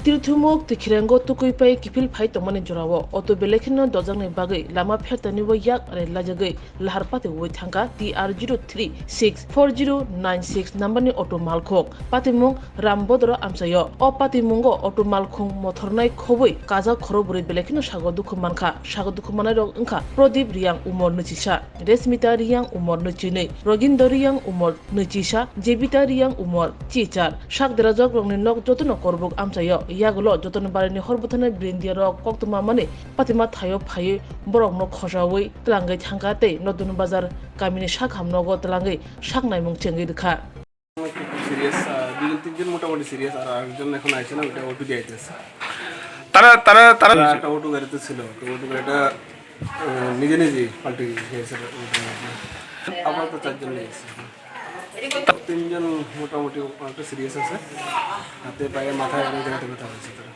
Tirthumok Twikherengo Tukuwi pai kifil phai tongmani jorao auto belekhino dojangni bagai lama phertani bo yak are lajagai Lahar Patiwi thangka TR03640996 numberni auto malkhok patimung Rambodro amsayo o patimungo auto malkhung mothornai khoboi kaja Khorokbrwi belekhino sago dukhu manai rok wngkha Prodip riyang umor nuchisa Resmita riyang umor nuchinei Rogindo riyang umor nuchisa Jebita riyang umor chichar sakderajok rokni nok jotono korbuk amsayo yagulo jotono barini horbuthane brindia rok koktuma mani patima thayo phai borok no khosawi tlangai thangka tei notun bazar kamini sakham nogo tlangai saknai mung chengi dikha serious দুজন তিনজন মোটামুটি serious আর একজন এখন আইছে না ওটা ওটু দিয়েছে তারা একটা ওটু গাড়িতে ছিল তো ওটু গাড়িটা নিজে নিজেই পাল্টে গিয়েছে আপাতত চারজন নিয়েছে তিনজন মোটামুটি অনেকটা সিরিয়াস আছে হাতে পায়ে মাথায় অনেক জায়গাতে ব্যথা হয়েছে তারা